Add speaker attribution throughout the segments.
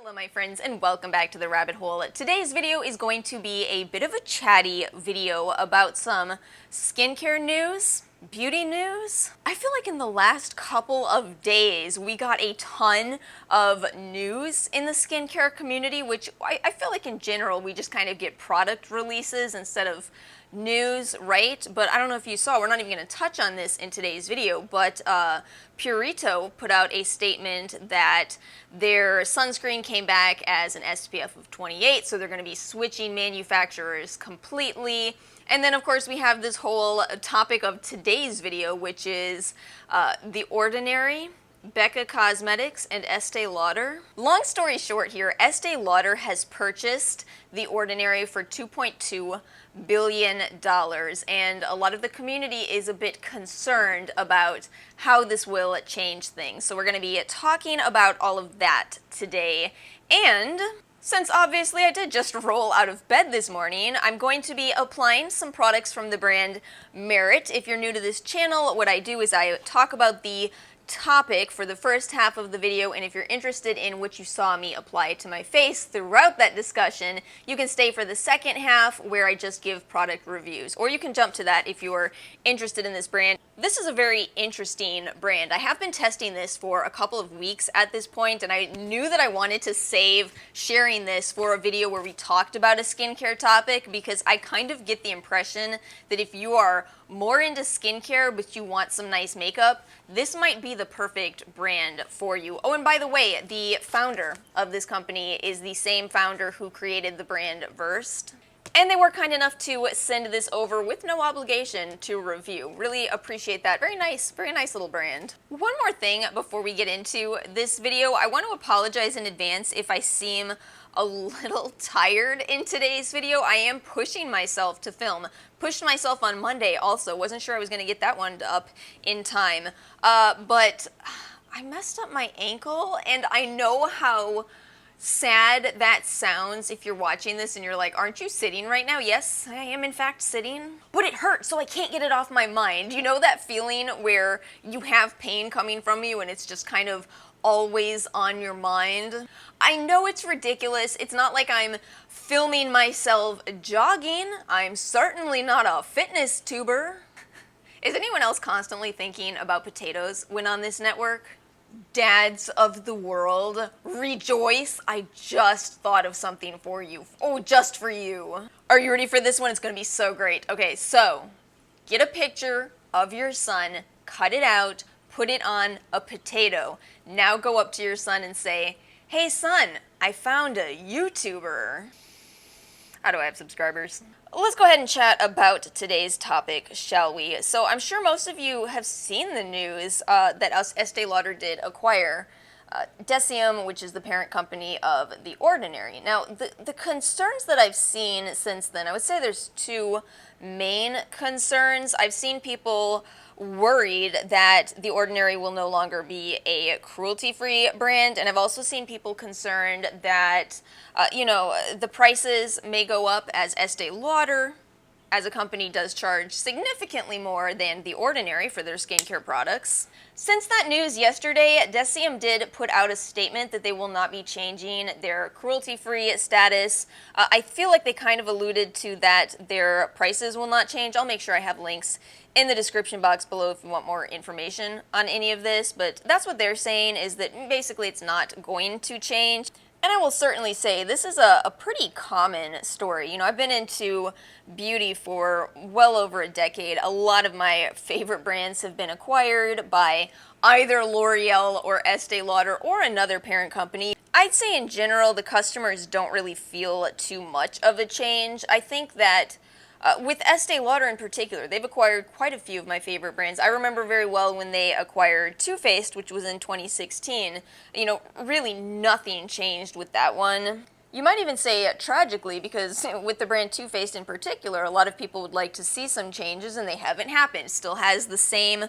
Speaker 1: Hello my friends and welcome back to the rabbit hole. Today's video is going to be a bit of a chatty video about some skincare news, beauty news. I feel like in the last couple of days we got a ton of news in the skincare community, which I feel like in general we just kind of get product releases instead of news, right? But I don't know if you saw, we're not even going to touch on this in today's video, but Purito put out a statement that their sunscreen came back as an SPF of 28, so they're going to be switching manufacturers completely. And then of course we have this whole topic of today's video, which is The Ordinary, Becca Cosmetics, and Estee Lauder. Long story short here, Estee Lauder has purchased The Ordinary for $2.2 billion, and a lot of the community is a bit concerned about how this will change things. So we're going to be talking about all of that today. And since obviously I did just roll out of bed this morning, I'm going to be applying some products from the brand Merit. If you're new to this channel, what I do is I talk about the topic for the first half of the video, and if you're interested in what you saw me apply to my face throughout that discussion, you can stay for the second half where I just give product reviews, or you can jump to that if you're interested in this brand. This is a very interesting brand. I have been testing this for a couple of weeks at this point, and I knew that I wanted to save sharing this for a video where we talked about a skincare topic, because I kind of get the impression that if you are more into skincare but you want some nice makeup, this might be the perfect brand for you. Oh, and by the way, the founder of this company is the same founder who created the brand Versed. And they were kind enough to send this over with no obligation to review. Really appreciate that. Very nice little brand. One more thing before we get into this video, I want to apologize in advance if I seem a little tired in today's video. I am pushing myself to film. Pushed myself on Monday also. Wasn't sure I was going to get that one up in time. But I messed up my ankle, and I know how sad that sounds if you're watching this and you're like, aren't you sitting right now? Yes, I am in fact sitting. But it hurts, so I can't get it off my mind. You know that feeling where you have pain coming from you and it's just kind of always on your mind? I know it's ridiculous. It's not like I'm filming myself jogging. I'm certainly not a fitness tuber. Is anyone else constantly thinking about potatoes when on this network? Dads of the world, rejoice. I just thought of something for you. Oh, just for you. Are you ready for this one? It's going to be so great. Okay, so get a picture of your son, cut it out, put it on a potato. Now go up to your son and say, hey son, I found a YouTuber. How do I have subscribers? Let's go ahead and chat about today's topic, shall we? So I'm sure most of you have seen the news that Estee Lauder did acquire Deciem, which is the parent company of The Ordinary. Now, the concerns that I've seen since then, I would say there's two main concerns. I've seen people worried that The Ordinary will no longer be a cruelty-free brand, and I've also seen people concerned that, the prices may go up as Estee Lauder, as a company, does charge significantly more than The Ordinary for their skincare products. Since that news yesterday, Deciem did put out a statement that they will not be changing their cruelty-free status. I feel like they kind of alluded to that their prices will not change. I'll make sure I have links in the description box below if you want more information on any of this, but that's what they're saying, is that basically it's not going to change. And I will certainly say this is a pretty common story. You know, I've been into beauty for well over a decade. A lot of my favorite brands have been acquired by either L'Oreal or Estee Lauder or another parent company. I'd say in general the customers don't really feel too much of a change. I think that with Estee Lauder in particular, they've acquired quite a few of my favorite brands. I remember very well when they acquired Too Faced, which was in 2016. You know, really nothing changed with that one. You might even say tragically, because with the brand Too Faced in particular, a lot of people would like to see some changes and they haven't happened. It still has the same,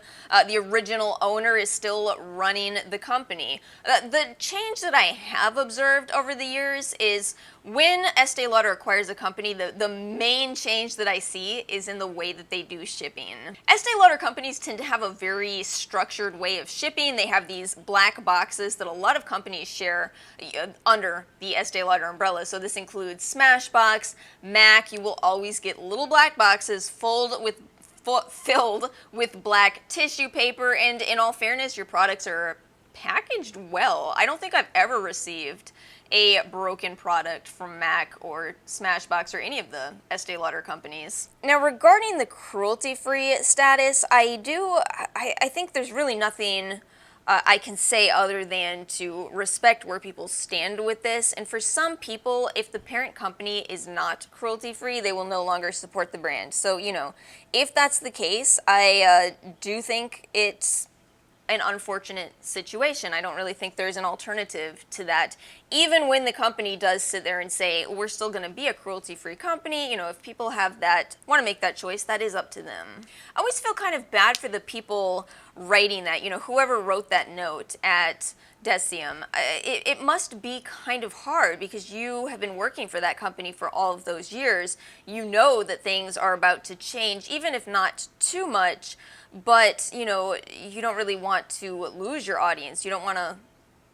Speaker 1: the original owner is still running the company. The change that I have observed over the years is when Estee Lauder acquires a company, the main change that I see is in the way that they do shipping. Estee Lauder companies tend to have a very structured way of shipping. They have these black boxes that a lot of companies share under the Estee Lauder umbrella. So this includes Smashbox, MAC. You will always get little black boxes filled with black tissue paper, and in all fairness, your products are packaged well. I don't think I've ever received a broken product from MAC or Smashbox or any of the Estee Lauder companies. Now, regarding the cruelty-free status, I think there's really nothing I can say other than to respect where people stand with this. And for some people, if the parent company is not cruelty-free, they will no longer support the brand. So, you know, if that's the case, I do think it's an unfortunate situation. I don't really think there's an alternative to that. Even when the company does sit there and say, we're still going to be a cruelty-free company, you know, if people have that, want to make that choice, that is up to them. I always feel kind of bad for the people writing that, you know, whoever wrote that note at Deciem. It must be kind of hard because you have been working for that company for all of those years. You know that things are about to change, even if not too much, but, you know, you don't really want to lose your audience. You don't want to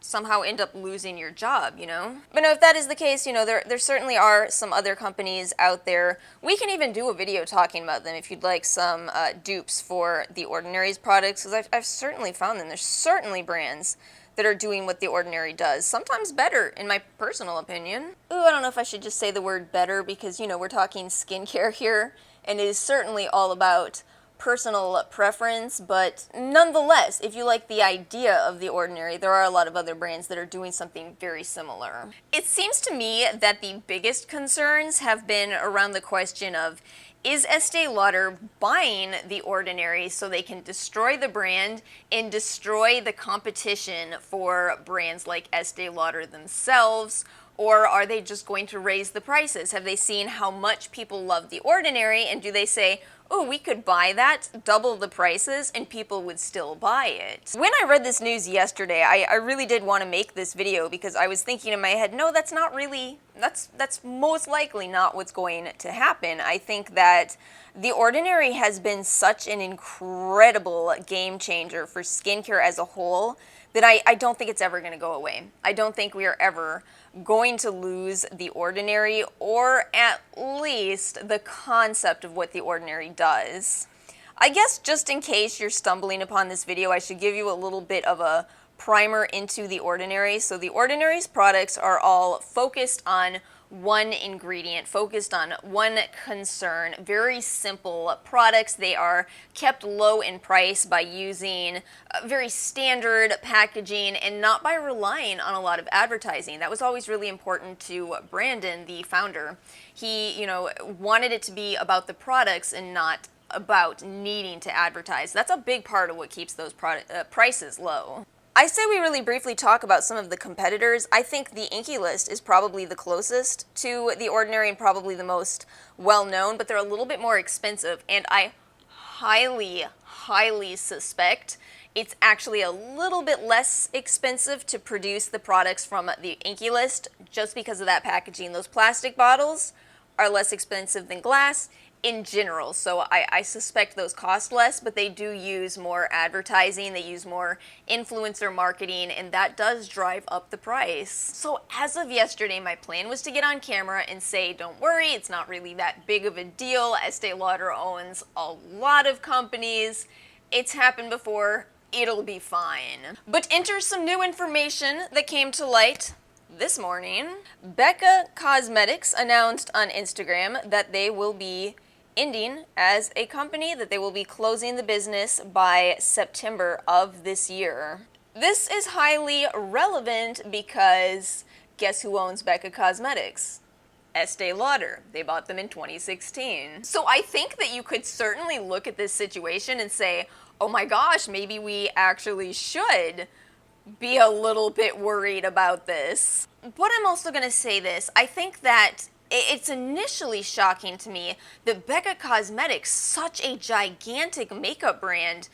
Speaker 1: somehow end up losing your job, you know? But no, if that is the case, you know, there certainly are some other companies out there. We can even do a video talking about them if you'd like some dupes for The Ordinary's products, because I've certainly found them. There's certainly brands that are doing what The Ordinary does, sometimes better, in my personal opinion. Ooh, I don't know if I should just say the word better, because, you know, we're talking skincare here, and it is certainly all about personal preference, but nonetheless, if you like the idea of The Ordinary, there are a lot of other brands that are doing something very similar. It seems to me that the biggest concerns have been around the question of, is Estee Lauder buying The Ordinary so they can destroy the brand and destroy the competition for brands like Estee Lauder themselves? Or are they just going to raise the prices? Have they seen how much people love The Ordinary, and do they say, oh, we could buy that, double the prices, and people would still buy it? When I read this news yesterday, I really did want to make this video because I was thinking in my head, no, that's not really, that's most likely not what's going to happen. I think that The Ordinary has been such an incredible game changer for skincare as a whole that I don't think it's ever going to go away. I don't think we are ever going to lose The Ordinary, or at least the concept of what The Ordinary does. I guess just in case you're stumbling upon this video, I should give you a little bit of a primer into The Ordinary. So The Ordinary's products are all focused on one ingredient, focused on one concern, very simple products. They are kept low in price by using very standard packaging and not by relying on a lot of advertising. That was always really important to Brandon, the founder. He, you know, wanted it to be about the products and not about needing to advertise. That's a big part of what keeps those prices low. I say we really briefly talk about some of the competitors. I think the Inky List is probably the closest to The Ordinary and probably the most well-known, but they're a little bit more expensive, and I highly, highly suspect it's actually a little bit less expensive to produce the products from the Inky List just because of that packaging. Those plastic bottles are less expensive than glass in general, so I suspect those cost less, but they do use more advertising, they use more influencer marketing, and that does drive up the price. So as of yesterday, my plan was to get on camera and say, don't worry, it's not really that big of a deal. Estee Lauder owns a lot of companies. It's happened before. It'll be fine. But enter some new information that came to light this morning. Becca Cosmetics announced on Instagram that they will be ending as a company, that they will be closing the business by September of this year. This is highly relevant because guess who owns Becca Cosmetics? Estee Lauder. They bought them in 2016. So I think that you could certainly look at this situation and say, oh my gosh, maybe we actually should be a little bit worried about this. But I'm also going to say this. I think that it's initially shocking to me that Becca Cosmetics, such a gigantic makeup brand,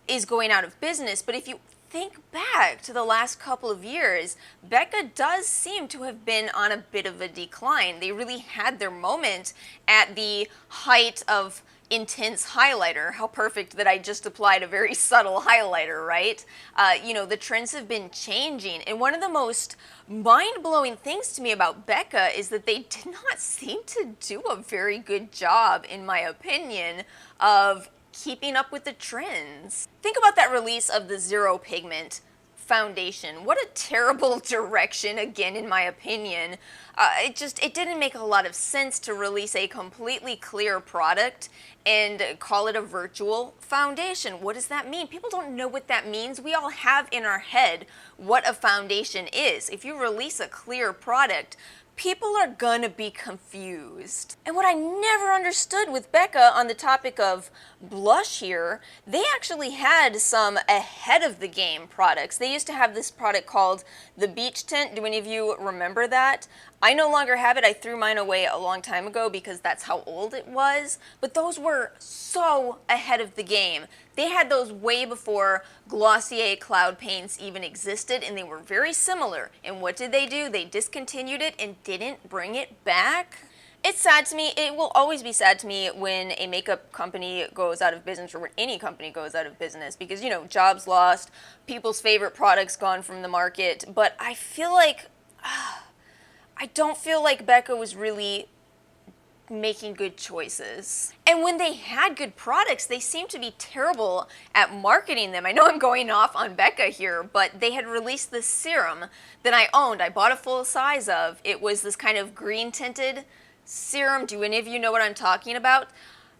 Speaker 1: is going out of business. But if you think back to the last couple of years, Becca does seem to have been on a bit of a decline. They really had their moment at the height of intense highlighter. How perfect that I just applied a very subtle highlighter, right? The trends have been changing, and one of the most mind-blowing things to me about Becca is that they did not seem to do a very good job, in my opinion, of keeping up with the trends. Think about that release of the Zero Pigment foundation. What a terrible direction, again, in my opinion. It didn't make a lot of sense to release a completely clear product and call it a virtual foundation. What does that mean? People don't know what that means. We all have in our head what a foundation is. If you release a clear product, people are gonna be confused. And what I never understood with Becca on the topic of blush here, they actually had some ahead of the game products. They used to have this product called the Beach Tint. Do any of you remember that? I no longer have it. I threw mine away a long time ago because that's how old it was. But those were so ahead of the game. They had those way before Glossier Cloud Paints even existed, and they were very similar. And what did they do? They discontinued it and didn't bring it back. It's sad to me. It will always be sad to me when a makeup company goes out of business, or when any company goes out of business, because, jobs lost, people's favorite products gone from the market. But I feel like, I don't feel like Becca was really making good choices. And when they had good products, they seemed to be terrible at marketing them. I know I'm going off on Becca here, but they had released this serum that I owned. I bought a full size of. It was this kind of green tinted serum. Do any of you know what I'm talking about?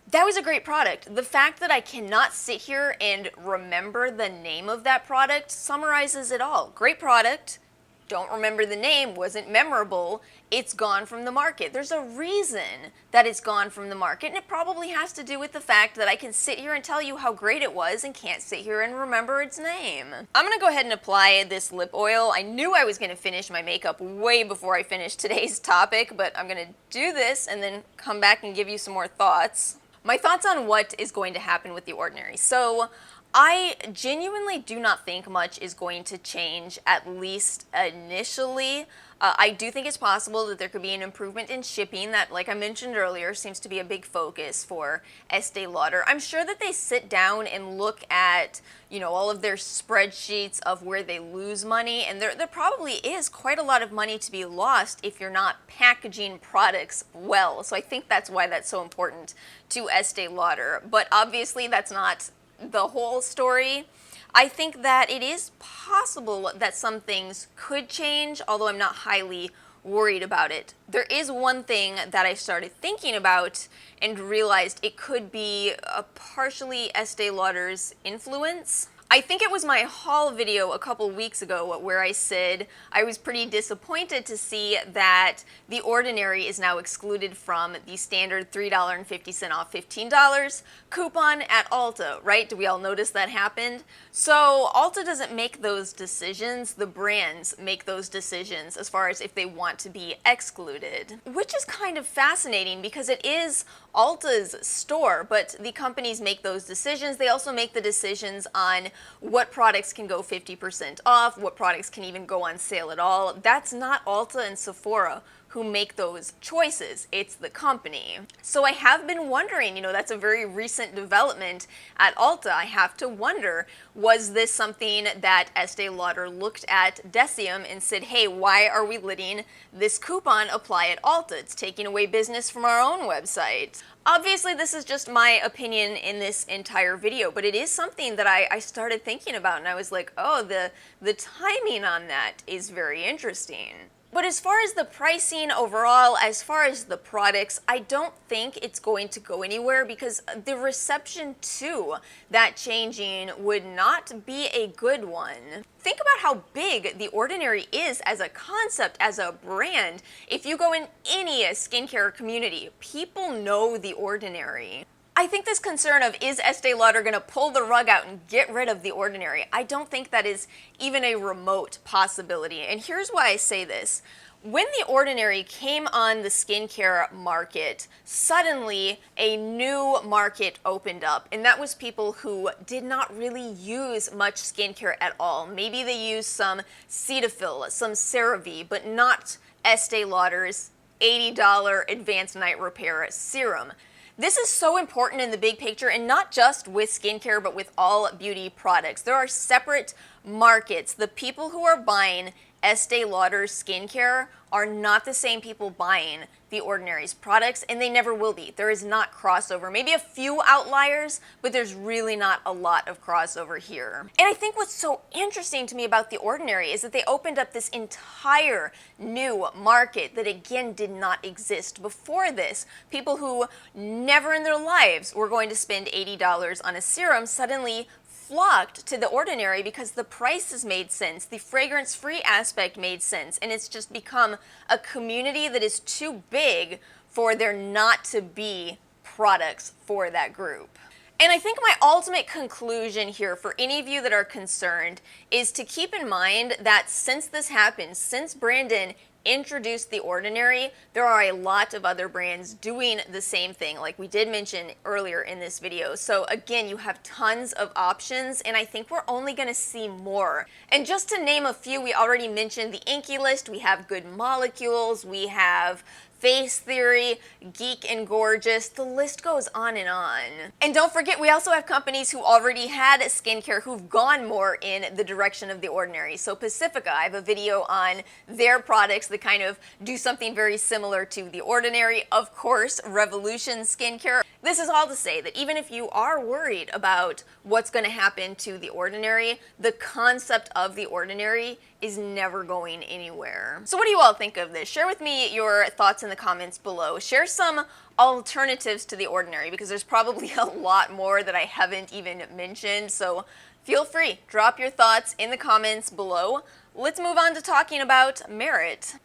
Speaker 1: That was a great product. The fact that I cannot sit here and remember the name of that product summarizes it all. Great product. Don't remember the name, wasn't memorable, it's gone from the market. There's a reason that it's gone from the market, and it probably has to do with the fact that I can sit here and tell you how great it was and can't sit here and remember its name. I'm gonna go ahead and apply this lip oil. I knew I was gonna finish my makeup way before I finished today's topic, but I'm gonna do this and then come back and give you some more thoughts. My thoughts on what is going to happen with The Ordinary. So, I genuinely do not think much is going to change, at least initially. I do think it's possible that there could be an improvement in shipping that, like I mentioned earlier, seems to be a big focus for Estee Lauder. I'm sure that they sit down and look at, all of their spreadsheets of where they lose money, and there probably is quite a lot of money to be lost if you're not packaging products well. So I think that's why that's so important to Estee Lauder. But obviously that's not the whole story. I think that it is possible that some things could change, although I'm not highly worried about it. There is one thing that I started thinking about and realized it could be a partially Estee Lauder's influence. I think it was my haul video a couple weeks ago where I said I was pretty disappointed to see that The Ordinary is now excluded from the standard $3.50 off $15 coupon at Ulta, right? Do we all notice that happened? So Ulta doesn't make those decisions, the brands make those decisions as far as if they want to be excluded. Which is kind of fascinating because it is Ulta's store, but the companies make those decisions. They also make the decisions on what products can go 50% off, what products can even go on sale at all. That's not Ulta and Sephora who make those choices. It's the company. So I have been wondering, that's a very recent development at Ulta. I have to wonder, was this something that Estee Lauder looked at Deciem and said, hey, why are we letting this coupon apply at Ulta? It's taking away business from our own website. Obviously, this is just my opinion in this entire video, but it is something that I started thinking about, and I was like, oh, the timing on that is very interesting. But as far as the pricing overall, as far as the products, I don't think it's going to go anywhere because the reception to that changing would not be a good one. Think about how big The Ordinary is as a concept, as a brand. If you go in any skincare community, people know The Ordinary. I think this concern of is Estee Lauder going to pull the rug out and get rid of The Ordinary, I don't think that is even a remote possibility. And here's why I say this. When The Ordinary came on the skincare market, suddenly a new market opened up, and that was people who did not really use much skincare at all. Maybe they used some Cetaphil, some CeraVe, but not Estee Lauder's $80 Advanced Night Repair Serum. This is so important in the big picture, and not just with skincare, but with all beauty products. There are separate markets. The people who are buying Estee Lauder's skincare are not the same people buying The Ordinary's products, and they never will be. There is not crossover. Maybe a few outliers, but there's really not a lot of crossover here. And I think what's so interesting to me about The Ordinary is that they opened up this entire new market that, again, did not exist before this. People who never in their lives were going to spend $80 on a serum suddenly flocked to The Ordinary because the prices made sense, the fragrance-free aspect made sense, and it's just become a community that is too big for there not to be products for that group. And I think my ultimate conclusion here for any of you that are concerned is to keep in mind that since this happened, since Brandon introduced The Ordinary, there are a lot of other brands doing the same thing, like we did mention earlier in this video. So again, you have tons of options, and I think we're only going to see more. And just to name a few, we already mentioned the Inkey List, we have Good Molecules, we have Face Theory, Geek and Gorgeous, the list goes on. And don't forget, we also have companies who already had skincare who've gone more in the direction of The Ordinary. So Pacifica, I have a video on their products that kind of do something very similar to The Ordinary. Of course, Revolution Skincare. This is all to say that even if you are worried about what's going to happen to The Ordinary, the concept of The Ordinary is never going anywhere. So what do you all think of this? Share with me your thoughts in the comments below. Share some alternatives to The Ordinary, because there's probably a lot more that I haven't even mentioned. So feel free, drop your thoughts in the comments below. Let's move on to talking about Merit.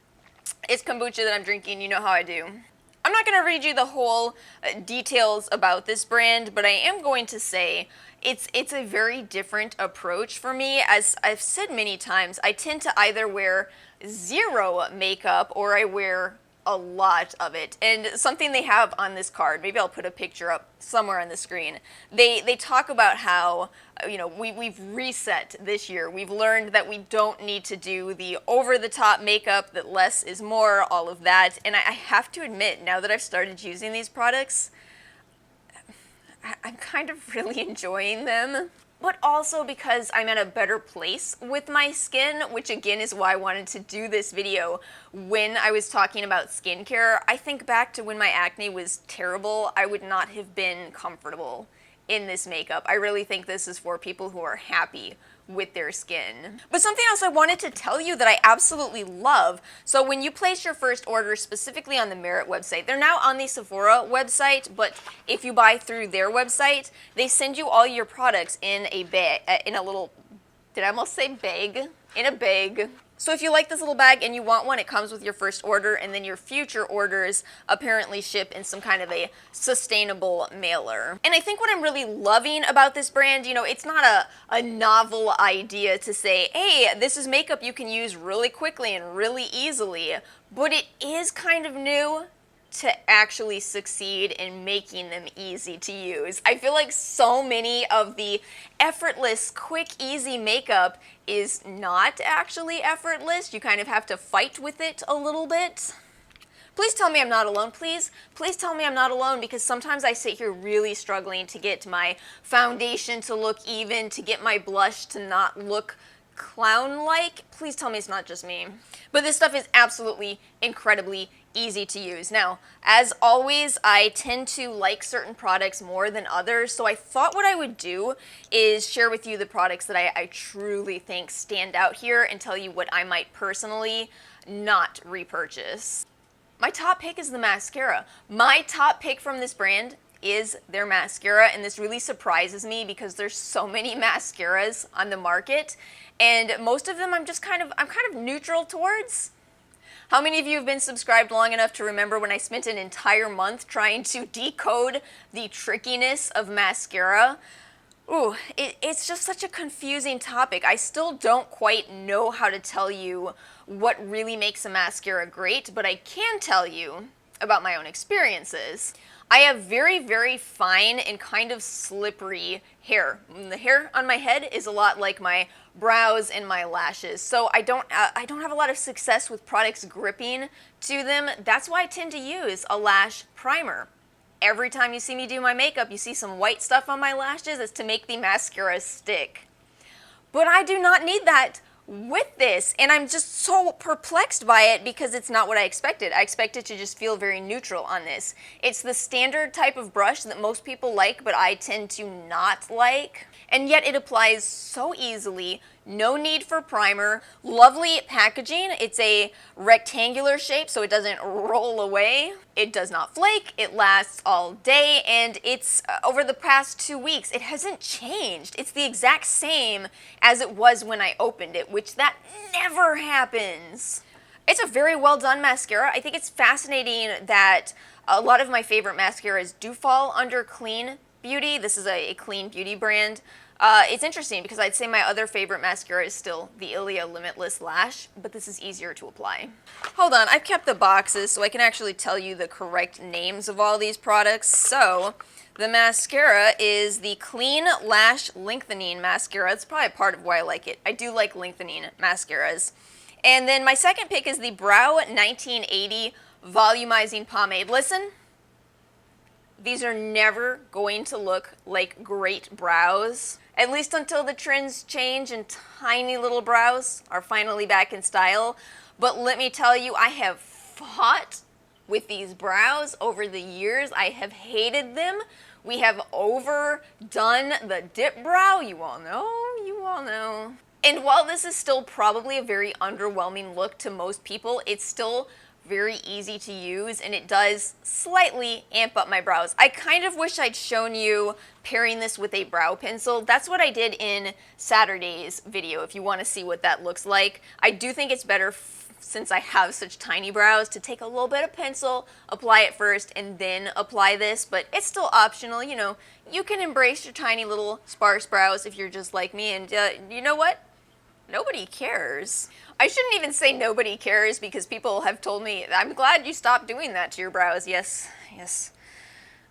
Speaker 1: It's kombucha that I'm drinking, you know how I do. I'm not going to read you the whole details about this brand, but I am going to say it's a very different approach for me. As I've said many times, I tend to either wear zero makeup or I wear a lot of it. And something they have on this card, maybe I'll put a picture up somewhere on the screen, they talk about how, you know, we've reset this year. We've learned that we don't need to do the over-the-top makeup, that less is more, all of that. And I have to admit, now that I've started using these products, I'm kind of really enjoying them. But also because I'm at a better place with my skin, which again is why I wanted to do this video when I was talking about skincare. I think back to when my acne was terrible, I would not have been comfortable in this makeup. I really think this is for people who are happy with their skin. But something else I wanted to tell you that I absolutely love. So when you place your first order specifically on the Merit website, they're now on the Sephora website, but if you buy through their website, they send you all your products in a bag, in a little, did I almost say bag? In a bag. So if you like this little bag and you want one, it comes with your first order, and then your future orders apparently ship in some kind of a sustainable mailer. And I think what I'm really loving about this brand, you know, it's not a novel idea to say, hey, this is makeup you can use really quickly and really easily, but it is kind of new to actually succeed in making them easy to use. I feel like so many of the effortless, quick, easy makeup is not actually effortless. You kind of have to fight with it a little bit. Please tell me I'm not alone, please. Please tell me I'm not alone, because sometimes I sit here really struggling to get my foundation to look even, to get my blush to not look clown-like. Please tell me it's not just me. But this stuff is absolutely incredibly easy to use. Now, as always, I tend to like certain products more than others, so I thought what I would do is share with you the products that I truly think stand out here and tell you what I might personally not repurchase. My top pick is the mascara. My top pick from this brand is their mascara, and this really surprises me because there's so many mascaras on the market, and most of them I'm kind of neutral towards. How many of you have been subscribed long enough to remember when I spent an entire month trying to decode the trickiness of mascara? Ooh, it's just such a confusing topic. I still don't quite know how to tell you what really makes a mascara great, but I can tell you about my own experiences. I have very, very fine and kind of slippery hair. The hair on my head is a lot like my brows and my lashes, so I don't have a lot of success with products gripping to them. That's why I tend to use a lash primer. Every time you see me do my makeup, you see some white stuff on my lashes. It's to make the mascara stick. But I do not need that with this, and I'm just so perplexed by it because it's not what I expected. I expected to just feel very neutral on this. It's the standard type of brush that most people like, but I tend to not like. And yet it applies so easily, no need for primer, lovely packaging. It's a rectangular shape so it doesn't roll away. It does not flake, it lasts all day, and it's over the past 2 weeks, it hasn't changed. It's the exact same as it was when I opened it, which that never happens. It's a very well done mascara. I think it's fascinating that a lot of my favorite mascaras do fall under clean beauty. This is a clean beauty brand. It's interesting because I'd say my other favorite mascara is still the Ilia Limitless Lash, but this is easier to apply. Hold on, I've kept the boxes so I can actually tell you the correct names of all these products. So, the mascara is the Clean Lash Lengthening Mascara. It's probably part of why I like it. I do like lengthening mascaras. And then my second pick is the Brow 1980 Volumizing Pomade. Listen. These are never going to look like great brows, at least until the trends change and tiny little brows are finally back in style. But let me tell you, I have fought with these brows over the years. I have hated them. We have overdone the dip brow. You all know. And while this is still probably a very underwhelming look to most people, it's still very easy to use, and it does slightly amp up my brows. I kind of wish I'd shown you pairing this with a brow pencil. That's what I did in Saturday's video, if you want to see what that looks like. I do think it's better, since I have such tiny brows, to take a little bit of pencil, apply it first, and then apply this, but it's still optional. You know, you can embrace your tiny little sparse brows if you're just like me, and you know what? Nobody cares. I shouldn't even say nobody cares because people have told me, I'm glad you stopped doing that to your brows. Yes,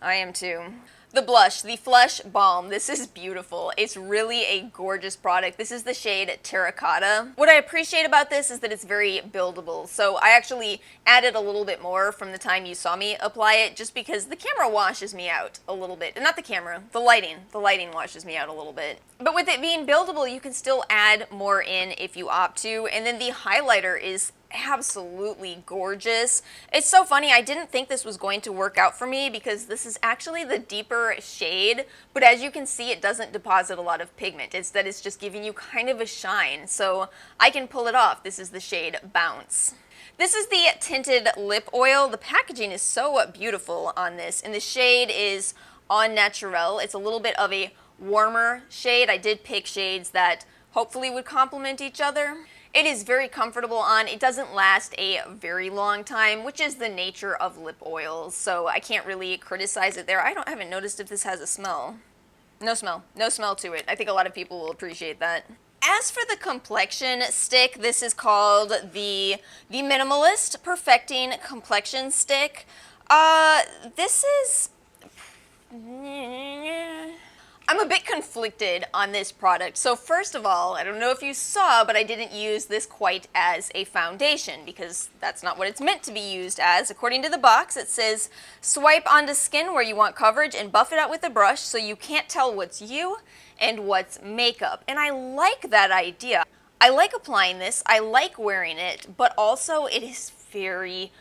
Speaker 1: I am too. The blush, the Flush Balm. This is beautiful. It's really a gorgeous product. This is the shade Terracotta. What I appreciate about this is that it's very buildable. So I actually added a little bit more from the time you saw me apply it just because the camera washes me out a little bit. And not the camera, the lighting. The lighting washes me out a little bit. But with it being buildable, you can still add more in if you opt to. And then the highlighter is absolutely gorgeous. It's so funny, I didn't think this was going to work out for me because this is actually the deeper shade, but as you can see, it doesn't deposit a lot of pigment. Instead, it's just giving you kind of a shine, so I can pull it off. This is the shade Bounce. This is the tinted lip oil. The packaging is so beautiful on this, and the shade is Au Naturel. It's a little bit of a warmer shade. I did pick shades that hopefully would complement each other. It is very comfortable on. It doesn't last a very long time, which is the nature of lip oils, so I can't really criticize it there. I haven't noticed if this has a smell. No smell to it. I think a lot of people will appreciate that. As for the complexion stick, this is called the Minimalist Perfecting Complexion Stick. This is... I'm a bit conflicted on this product. So first of all, I don't know if you saw, but I didn't use this quite as a foundation because that's not what it's meant to be used as. According to the box, it says, swipe onto skin where you want coverage and buff it out with a brush so you can't tell what's you and what's makeup. And I like that idea. I like applying this, I like wearing it, but also it is very,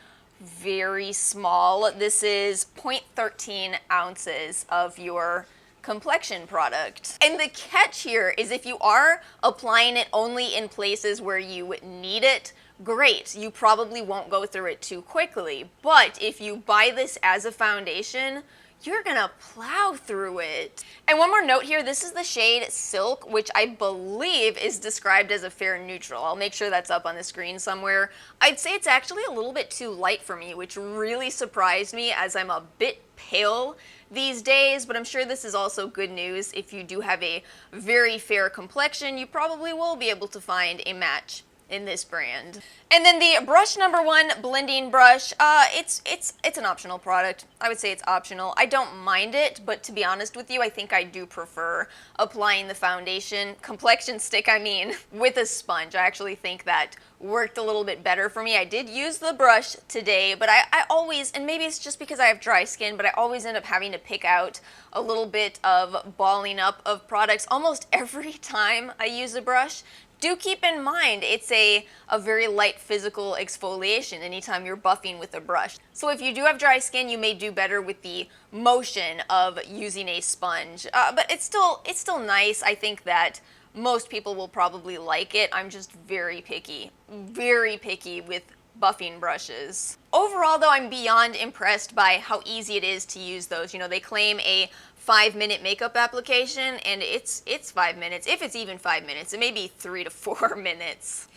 Speaker 1: very small. This is 0.13 ounces of your complexion product. And the catch here is if you are applying it only in places where you need it, great, you probably won't go through it too quickly. But if you buy this as a foundation, you're gonna plow through it. And one more note here, this is the shade Silk, which I believe is described as a fair neutral. I'll make sure that's up on the screen somewhere. I'd say it's actually a little bit too light for me, which really surprised me as I'm a bit pale these days, but I'm sure this is also good news. If you do have a very fair complexion, you probably will be able to find a match in this brand. And then the brush number 1, blending brush, it's an optional product. I would say it's optional. I don't mind it, but to be honest with you, I think I do prefer applying the foundation, complexion stick I mean, with a sponge. I actually think that worked a little bit better for me. I did use the brush today, but I always, and maybe it's just because I have dry skin, but I always end up having to pick out a little bit of balling up of products almost every time I use a brush. Do keep in mind, it's a very light physical exfoliation anytime you're buffing with a brush. So if you do have dry skin, you may do better with the motion of using a sponge. But it's still nice. I think that most people will probably like it. I'm just very picky with buffing brushes. Overall though, I'm beyond impressed by how easy it is to use those. You know, they claim a 5-minute makeup application, and it's 5 minutes. If it's even 5 minutes, it may be 3 to 4 minutes.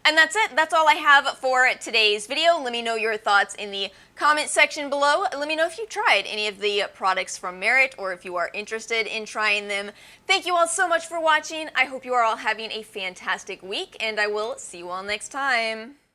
Speaker 1: And that's it. That's all I have for today's video. Let me know your thoughts in the comment section below. Let me know if you tried any of the products from Merit or if you are interested in trying them. Thank you all so much for watching. I hope you are all having a fantastic week, and I will see you all next time.